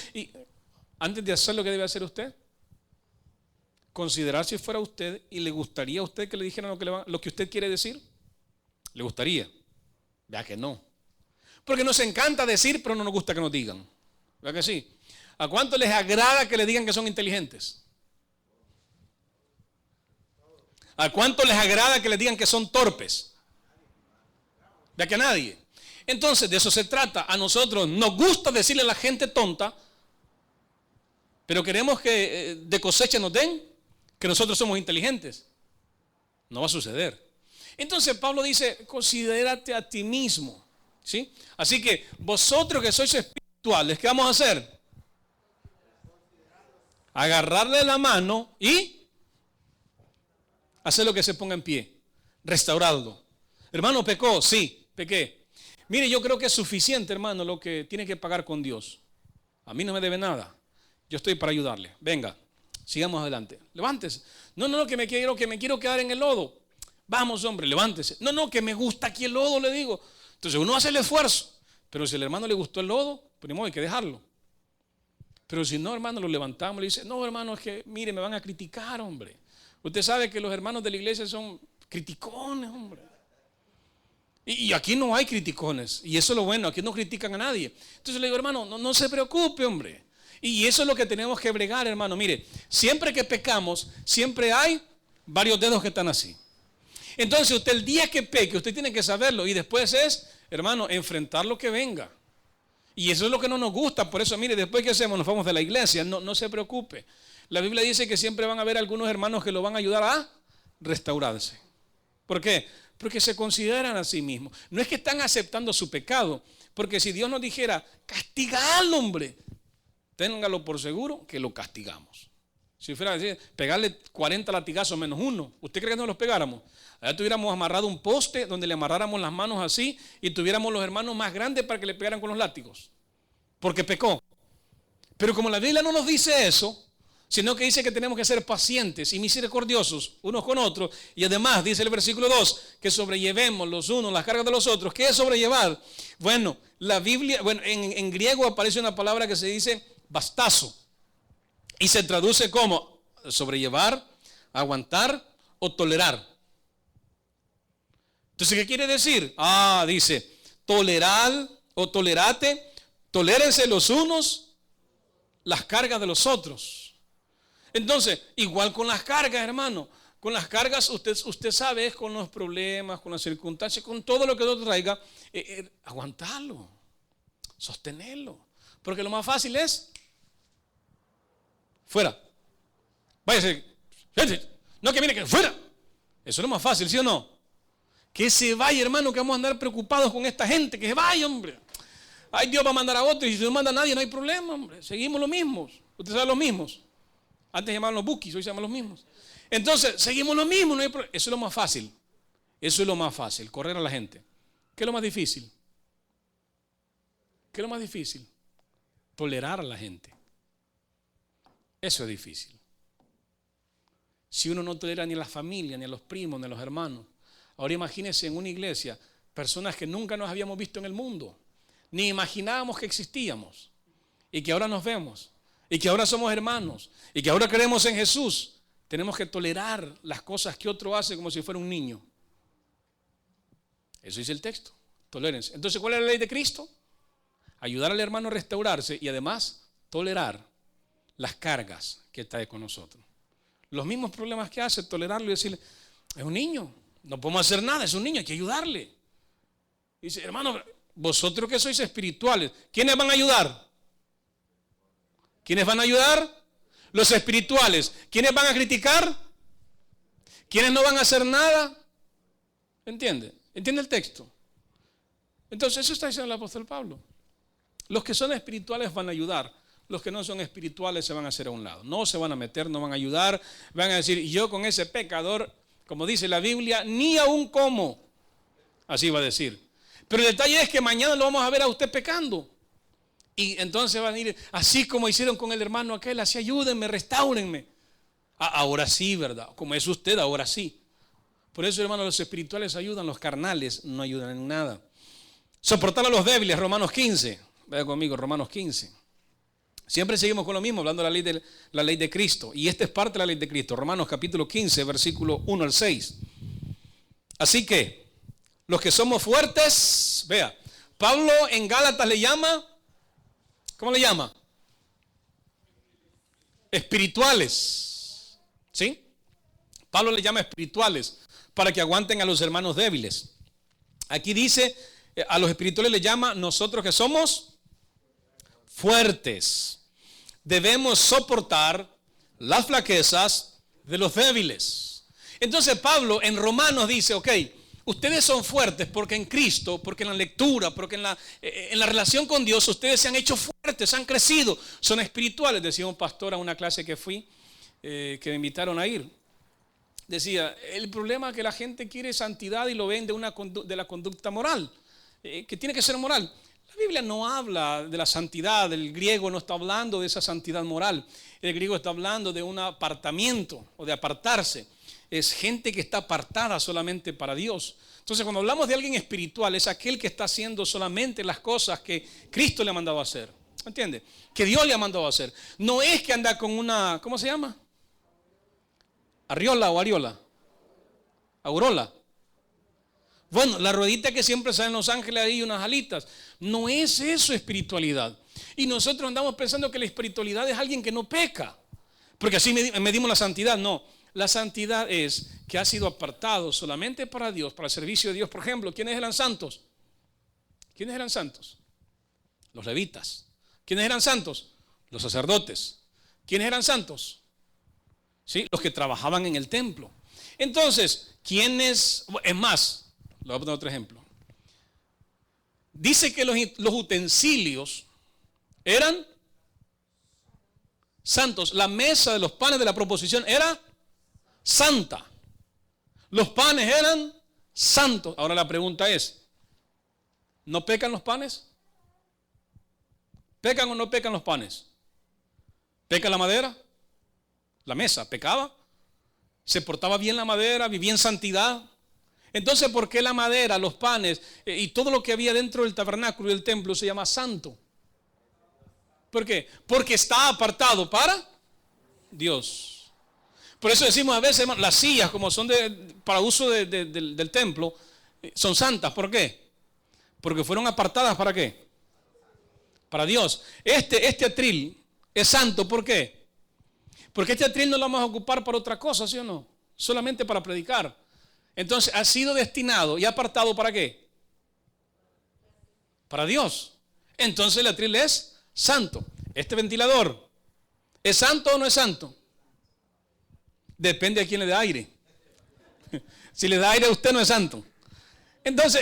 antes de hacer lo que debe hacer usted, considerar si fuera usted y le gustaría a usted que le dijeran lo que usted quiere decir. ¿Le gustaría? Vea que no. Porque nos encanta decir, pero no nos gusta que nos digan. ¿Vea que sí? ¿A cuánto les agrada que le digan que son inteligentes? ¿A cuánto les agrada que les digan que son torpes? ¿Vea que a nadie? Entonces de eso se trata. A nosotros nos gusta decirle a la gente tonta, pero queremos que de cosecha nos den que nosotros somos inteligentes. No va a suceder. Entonces Pablo dice, considérate a ti mismo. ¿Sí? Así que vosotros que sois espirituales, ¿qué vamos a hacer? Agarrarle la mano y hacer lo que se ponga en pie. Restaurarlo. Hermano, ¿pecó? Sí, pequé. Mire, yo creo que es suficiente, hermano, lo que tiene que pagar con Dios. A mí no me debe nada. Yo estoy para ayudarle. Venga, sigamos adelante. Levántese. No, que me quiero quedar en el lodo. Vamos, hombre, levántese. No, que me gusta aquí el lodo, le digo. Entonces uno hace el esfuerzo. Pero si al hermano le gustó el lodo, pues ni modo, hay que dejarlo. Pero si no, hermano, lo levantamos y le dice, no, hermano, es que, mire, me van a criticar, hombre. Usted sabe que los hermanos de la iglesia son criticones, hombre. Y aquí no hay criticones. Y eso es lo bueno, aquí no critican a nadie. Entonces le digo, hermano, no se preocupe, hombre. Y eso es lo que tenemos que bregar, hermano. Mire, siempre que pecamos, siempre hay varios dedos que están así. Entonces usted el día que peque, usted tiene que saberlo. Y después es, hermano, enfrentar lo que venga. Y eso es lo que no nos gusta. Por eso, mire, después que hacemos, nos vamos de la iglesia. No se preocupe. La Biblia dice que siempre van a haber algunos hermanos que lo van a ayudar a restaurarse. ¿Por qué? Porque se consideran a sí mismos. No es que están aceptando su pecado. Porque si Dios nos dijera, castiga al hombre, téngalo por seguro que lo castigamos. Si fuera a decir, pegarle 40 latigazos menos uno, ¿usted cree que no los pegáramos? Allá tuviéramos amarrado un poste donde le amarráramos las manos así y tuviéramos los hermanos más grandes para que le pegaran con los látigos. Porque pecó. Pero como la Biblia no nos dice eso, sino que dice que tenemos que ser pacientes y misericordiosos unos con otros, y además dice el versículo 2 que sobrellevemos los unos las cargas de los otros. ¿Qué es sobrellevar? Bueno, la Biblia, en griego aparece una palabra que se dice bastazo y se traduce como sobrellevar, aguantar o tolerar. Entonces, ¿qué quiere decir? Dice tolerar o tolerate, tolérense los unos las cargas de los otros. Entonces, igual con las cargas, hermano. Con las cargas, usted sabe, es con los problemas, con las circunstancias, con todo lo que Dios traiga, aguantarlo, sostenerlo. Porque lo más fácil es fuera. Váyase. No, que viene, que fuera. Eso es lo más fácil, ¿sí o no? Que se vaya, hermano, que vamos a andar preocupados con esta gente. Que se vaya, hombre. Ay, Dios va a mandar a otro, y si no manda a nadie, no hay problema, hombre. Seguimos los mismos. Usted sabe los mismos. Antes llamaban los bookies, hoy se llaman los mismos. Entonces, seguimos lo mismo, no hay problema. Eso es lo más fácil. Eso es lo más fácil, correr a la gente. ¿Qué es lo más difícil? ¿Qué es lo más difícil? Tolerar a la gente. Eso es difícil. Si uno no tolera ni a la familia, ni a los primos, ni a los hermanos. Ahora imagínense en una iglesia, personas que nunca nos habíamos visto en el mundo, ni imaginábamos que existíamos, y que ahora nos vemos, y que ahora somos hermanos, y que ahora creemos en Jesús. Tenemos que tolerar las cosas que otro hace como si fuera un niño. Eso dice el texto. Tolérense. Entonces, ¿cuál es la ley de Cristo? Ayudar al hermano a restaurarse y además tolerar las cargas que trae con nosotros. Los mismos problemas que hace, tolerarlo y decirle, es un niño, no podemos hacer nada, es un niño, hay que ayudarle. Y dice, hermano, vosotros que sois espirituales, ¿quiénes van a ayudar? ¿Quiénes van a ayudar? Los espirituales. ¿Quiénes van a criticar? ¿Quiénes no van a hacer nada? ¿Entiende? ¿Entiende el texto? Entonces eso está diciendo el apóstol Pablo. Los que son espirituales van a ayudar. Los que no son espirituales se van a hacer a un lado. No se van a meter, no van a ayudar. Van a decir, yo con ese pecador, como dice la Biblia, ni aún como. Así va a decir. Pero el detalle es que mañana lo vamos a ver a usted pecando. Y entonces van a ir, así como hicieron con el hermano aquel, así ayúdenme, restáurenme. Ahora sí, ¿verdad? Como es usted, ahora sí. Por eso, hermano, los espirituales ayudan, los carnales no ayudan en nada. Soportar a los débiles, Romanos 15. Vaya conmigo, Romanos 15. Siempre seguimos con lo mismo, hablando de la ley de Cristo. Y esta es parte de la ley de Cristo. Romanos capítulo 15, versículo 1 al 6. Así que, los que somos fuertes, vea, Pablo en Gálatas le llama, ¿cómo le llama? Espirituales. ¿Sí? Pablo le llama espirituales para que aguanten a los hermanos débiles. Aquí dice, a los espirituales le llama nosotros que somos fuertes. Debemos soportar las flaquezas de los débiles. Entonces Pablo en Romanos dice, ok, ustedes son fuertes porque en Cristo, porque en la lectura, porque en la relación con Dios, ustedes se han hecho fuertes, han crecido, son espirituales. Decía un pastor a una clase que fui, que me invitaron a ir. Decía, el problema es que la gente quiere santidad y lo ven de la conducta moral, que tiene que ser moral. La Biblia no habla de la santidad, el griego no está hablando de esa santidad moral. El griego está hablando de un apartamiento o de apartarse. Es gente que está apartada solamente para Dios. Entonces, cuando hablamos de alguien espiritual, es aquel que está haciendo solamente las cosas que Cristo le ha mandado a hacer. ¿Entiende? Que Dios le ha mandado a hacer. No es que anda con una, ¿cómo se llama? Arriola o Ariola. Aurola. Bueno, la ruedita que siempre salen los ángeles ahí y unas alitas. No es eso espiritualidad. Y nosotros andamos pensando que la espiritualidad es alguien que no peca. Porque así medimos la santidad. No, la santidad es que ha sido apartado solamente para Dios, para el servicio de Dios. Por ejemplo, ¿quiénes eran santos? ¿Quiénes eran santos? Los levitas. ¿Quiénes eran santos? Los sacerdotes. ¿Quiénes eran santos? ¿Sí? Los que trabajaban en el templo. Entonces, ¿quiénes? Es más, le voy a poner otro ejemplo. Dice que los utensilios eran santos. La mesa de los panes de la proposición era santa. Los panes eran santos. Ahora la pregunta es, ¿no pecan los panes? ¿Pecan o no pecan los panes? ¿Peca la madera? La mesa, ¿pecaba? ¿Se portaba bien la madera? ¿Vivía en santidad? Entonces, ¿por qué la madera, los panes y todo lo que había dentro del tabernáculo y del templo se llama santo? ¿Por qué? Porque está apartado para Dios. Por eso decimos a veces, hermano, las sillas como son para uso del templo, son santas. ¿Por qué? Porque fueron apartadas ¿para qué? Para Dios. Este atril es santo. ¿Por qué? Porque este atril no lo vamos a ocupar para otra cosa, ¿sí o no? Solamente para predicar. Entonces ha sido destinado y apartado ¿para qué? Para Dios. Entonces el atril es santo. Este ventilador, ¿es santo o no es santo? Depende a quién le dé aire. Si le da aire a usted, no es santo. Entonces,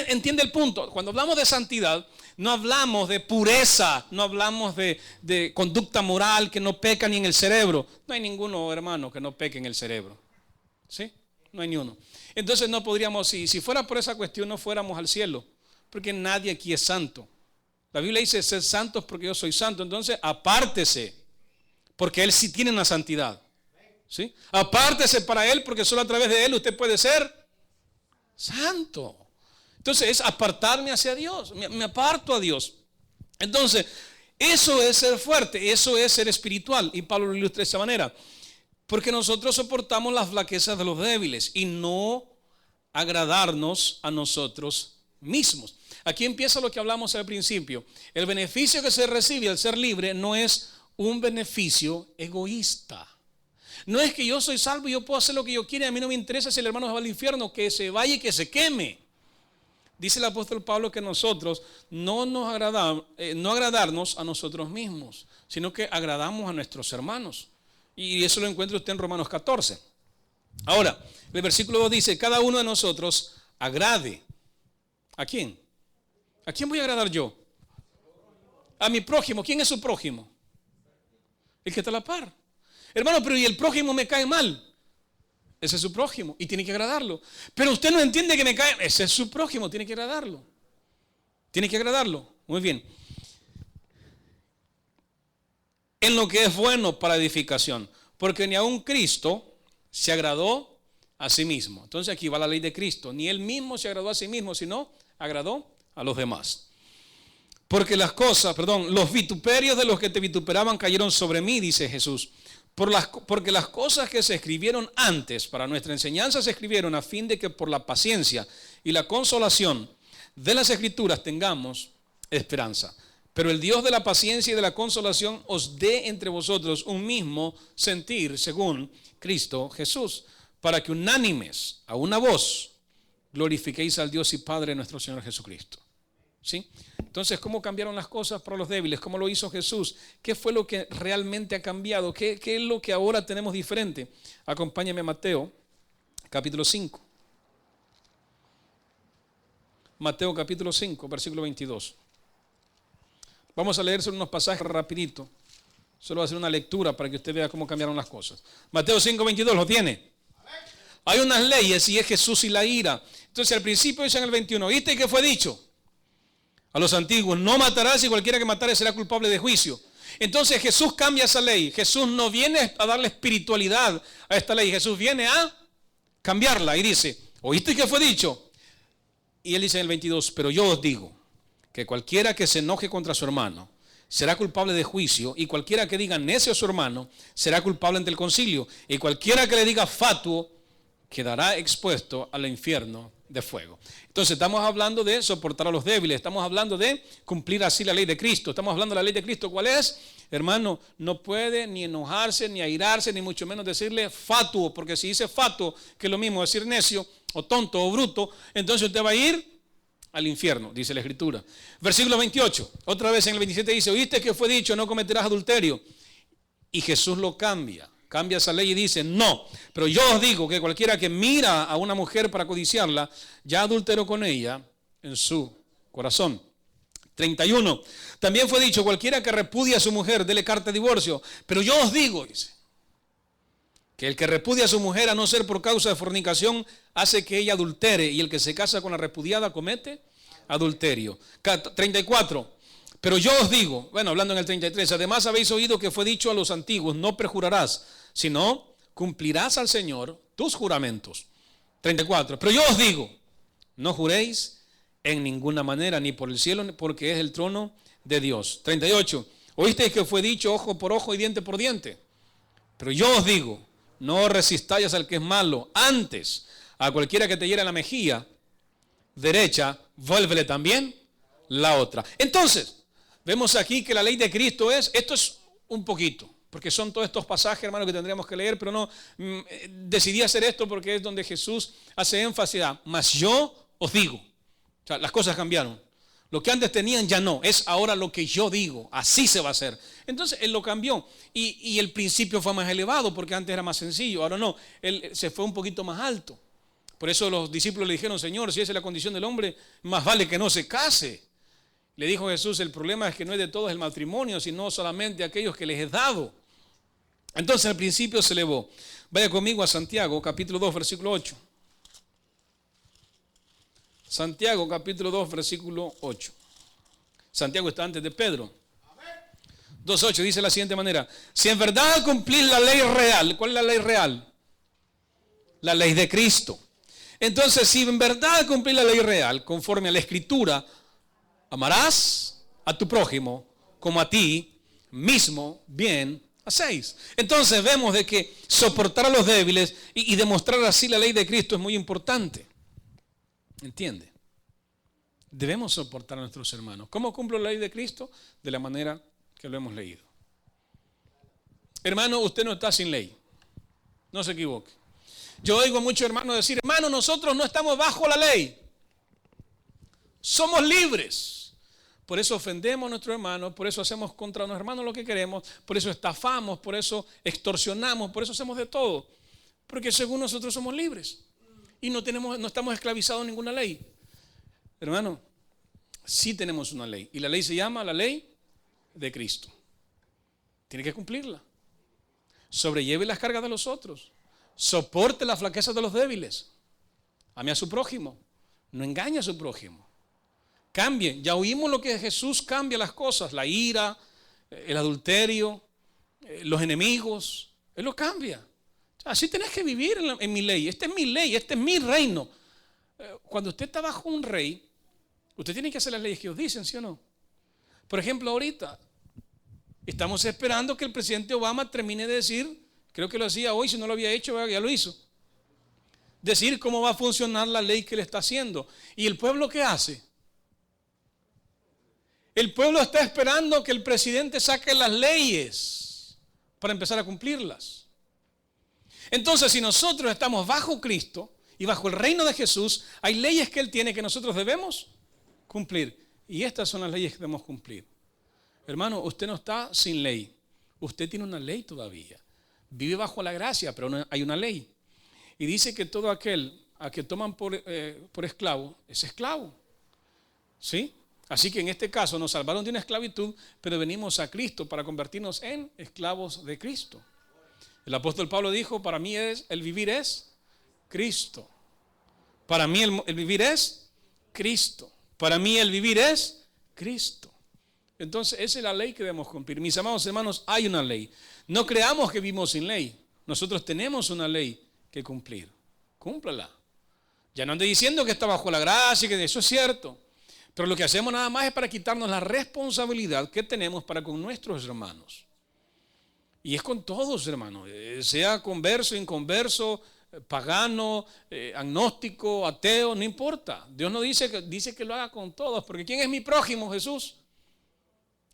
entiende el punto. Cuando hablamos de santidad, no hablamos de pureza, no hablamos de conducta moral que no peca ni en el cerebro. No hay ninguno, hermano, que no peque en el cerebro. ¿Sí? No hay ni uno. Entonces no podríamos, si fuera por esa cuestión, no fuéramos al cielo. Porque nadie aquí es santo. La Biblia dice, sed santos porque yo soy santo. Entonces, apártese, porque Él sí tiene una santidad. ¿Sí? Apártese para Él, porque solo a través de Él usted puede ser santo. Entonces es apartarme hacia Dios. Me aparto a Dios. Entonces, eso es ser fuerte, eso es ser espiritual. Y Pablo lo ilustra de esa manera. Porque nosotros soportamos las flaquezas de los débiles y no agradarnos a nosotros mismos. Aquí empieza lo que hablamos al principio. El beneficio que se recibe al ser libre no es un beneficio egoísta. No es que yo soy salvo y yo puedo hacer lo que yo quiera. A mí no me interesa si el hermano se va al infierno, que se vaya y que se queme. Dice el apóstol Pablo que nosotros no agradarnos a nosotros mismos, sino que agradamos a nuestros hermanos. Y eso lo encuentra usted en Romanos 14. Ahora, el versículo 2 dice, cada uno de nosotros agrade. ¿A quién? ¿A quién voy a agradar yo? A mi prójimo. ¿Quién es su prójimo? El que está a la par. Hermano, pero ¿y el prójimo me cae mal? Ese es su prójimo y tiene que agradarlo. Pero usted no entiende que me cae. Ese es su prójimo, tiene que agradarlo. Tiene que agradarlo. Muy bien. En lo que es bueno para edificación. Porque ni aun Cristo se agradó a sí mismo. Entonces aquí va la ley de Cristo. Ni Él mismo se agradó a sí mismo, sino agradó a los demás. Porque los vituperios de los que te vituperaban cayeron sobre mí, dice Jesús. Porque las cosas que se escribieron antes para nuestra enseñanza se escribieron a fin de que por la paciencia y la consolación de las Escrituras tengamos esperanza. Pero el Dios de la paciencia y de la consolación os dé entre vosotros un mismo sentir según Cristo Jesús, para que unánimes a una voz glorifiquéis al Dios y Padre de nuestro Señor Jesucristo. ¿Sí? Entonces, ¿cómo cambiaron las cosas para los débiles? ¿Cómo lo hizo Jesús? ¿Qué fue lo que realmente ha cambiado? ¿Qué es lo que ahora tenemos diferente? Acompáñame a Mateo, capítulo 5. Mateo, capítulo 5, versículo 22. Vamos a leer solo unos pasajes rapidito. Solo voy a hacer una lectura para que usted vea cómo cambiaron las cosas. Mateo 5, 22, ¿lo tiene? Hay unas leyes y es Jesús y la ira. Entonces, al principio dice en el 21, ¿viste qué fue dicho? A los antiguos, no matarás y cualquiera que matare será culpable de juicio. Entonces Jesús cambia esa ley. Jesús no viene a darle espiritualidad a esta ley. Jesús viene a cambiarla y dice, ¿oíste qué fue dicho? Y él dice en el 22, pero yo os digo que cualquiera que se enoje contra su hermano será culpable de juicio, y cualquiera que diga necio a su hermano será culpable ante el concilio, y cualquiera que le diga fatuo quedará expuesto al infierno de fuego. Entonces estamos hablando de soportar a los débiles, estamos hablando de cumplir así la ley de Cristo, estamos hablando de la ley de Cristo. ¿Cuál es? Hermano, no puede ni enojarse, ni airarse, ni mucho menos decirle fatuo, porque si dice fatuo, que es lo mismo decir necio, o tonto, o bruto, entonces usted va a ir al infierno, dice la Escritura. Versículo 28, otra vez en el 27 dice, oíste que fue dicho, no cometerás adulterio. Y Jesús lo cambia esa ley y dice, no, pero yo os digo que cualquiera que mira a una mujer para codiciarla, ya adulteró con ella en su corazón. 31, también fue dicho, cualquiera que repudia a su mujer, dele carta de divorcio. Pero yo os digo, dice, que el que repudia a su mujer a no ser por causa de fornicación, hace que ella adultere, y el que se casa con la repudiada comete adulterio. 34, pero yo os digo, bueno, hablando en el 33, además habéis oído que fue dicho a los antiguos, no perjurarás, sino cumplirás al Señor tus juramentos. 34, pero yo os digo, no juréis en ninguna manera, ni por el cielo, porque es el trono de Dios. 38, oísteis que fue dicho ojo por ojo y diente por diente. Pero yo os digo, no resistáis al que es malo, antes a cualquiera que te hiera la mejilla derecha, vuélvele también la otra. Entonces, vemos aquí que la ley de Cristo esto es un poquito, porque son todos estos pasajes, hermano, que tendríamos que leer, pero no, decidí hacer esto porque es donde Jesús hace énfasis a, mas yo os digo. O sea, las cosas cambiaron. Lo que antes tenían ya no, es ahora lo que yo digo, así se va a hacer. Entonces Él lo cambió y el principio fue más elevado porque antes era más sencillo, ahora no, Él se fue un poquito más alto. Por eso los discípulos le dijeron, Señor, si esa es la condición del hombre, más vale que no se case. Le dijo Jesús, el problema es que no es de todos el matrimonio, sino solamente de aquellos que les he dado. Entonces al principio se elevó. Vaya conmigo a Santiago, capítulo 2, versículo 8. Santiago, capítulo 2, versículo 8. Santiago está antes de Pedro. 2.8 dice de la siguiente manera, si en verdad cumplís la ley real, ¿cuál es la ley real? La ley de Cristo. Entonces, si en verdad cumplís la ley real, conforme a la Escritura, amarás a tu prójimo como a ti mismo bien hacéis. Entonces vemos de que soportar a los débiles y demostrar así la ley de Cristo es muy importante. ¿Entiende? Debemos soportar a nuestros hermanos. ¿Cómo cumplo la ley de Cristo? De la manera que lo hemos leído. Hermano, usted no está sin ley. No se equivoque. Yo oigo a muchos hermanos decir, hermano, nosotros no estamos bajo la ley. Somos libres. Por eso ofendemos a nuestros hermanos, por eso hacemos contra nuestros hermanos lo que queremos, por eso estafamos, por eso extorsionamos, por eso hacemos de todo. Porque según nosotros somos libres. Y no estamos esclavizados en ninguna ley. Hermano, sí tenemos una ley. Y la ley se llama la ley de Cristo. Tiene que cumplirla. Sobrelleve las cargas de los otros. Soporte las flaquezas de los débiles. Ame a su prójimo. No engañe a su prójimo. Cambie. Ya oímos lo que Jesús cambia las cosas. La ira, el adulterio, los enemigos. Él lo cambia. Así tenés que vivir en mi ley. Esta es mi ley, este es mi reino. Cuando usted está bajo un rey, usted tiene que hacer las leyes que os dicen, ¿sí o no? Por ejemplo, ahorita estamos esperando que el presidente Obama termine de decir, creo que lo hacía hoy, si no lo había hecho, ya lo hizo. Decir cómo va a funcionar la ley que él está haciendo. ¿Y el pueblo qué hace? El pueblo está esperando que el presidente saque las leyes para empezar a cumplirlas. Entonces, si nosotros estamos bajo Cristo y bajo el reino de Jesús, hay leyes que Él tiene que nosotros debemos cumplir. Y estas son las leyes que debemos cumplir. Hermano, usted no está sin ley. Usted tiene una ley todavía. Vive bajo la gracia, pero no, hay una ley. Y dice que todo aquel a que toman por esclavo es esclavo. ¿Sí? Así que en este caso nos salvaron de una esclavitud, pero venimos a Cristo para convertirnos en esclavos de Cristo. El apóstol Pablo dijo, para mí el vivir es Cristo. Para mí el vivir es Cristo. Para mí el vivir es Cristo. Entonces esa es la ley que debemos cumplir. Mis amados hermanos, hay una ley. No creamos que vivimos sin ley. Nosotros tenemos una ley que cumplir. Cúmplala. Ya no ande diciendo que está bajo la gracia y que eso es cierto. Pero lo que hacemos nada más es para quitarnos la responsabilidad que tenemos para con nuestros hermanos. Y es con todos, hermanos, sea converso, inconverso, pagano, agnóstico, ateo, no importa. Dios no dice que lo haga con todos, porque ¿quién es mi prójimo, Jesús?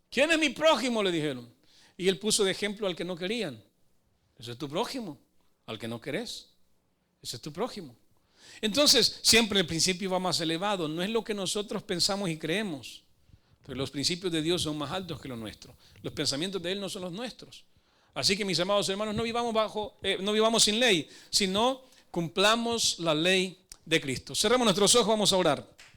¿Quién es mi prójimo?, le dijeron. Y él puso de ejemplo al que no querían. Ese es tu prójimo, al que no querés. Ese es tu prójimo. Entonces, siempre el principio va más elevado. No es lo que nosotros pensamos y creemos, pero los principios de Dios son más altos que los nuestros. Los pensamientos de Él no son los nuestros. Así que, mis amados hermanos, no vivamos sin ley, sino cumplamos la ley de Cristo. Cerremos nuestros ojos, vamos a orar.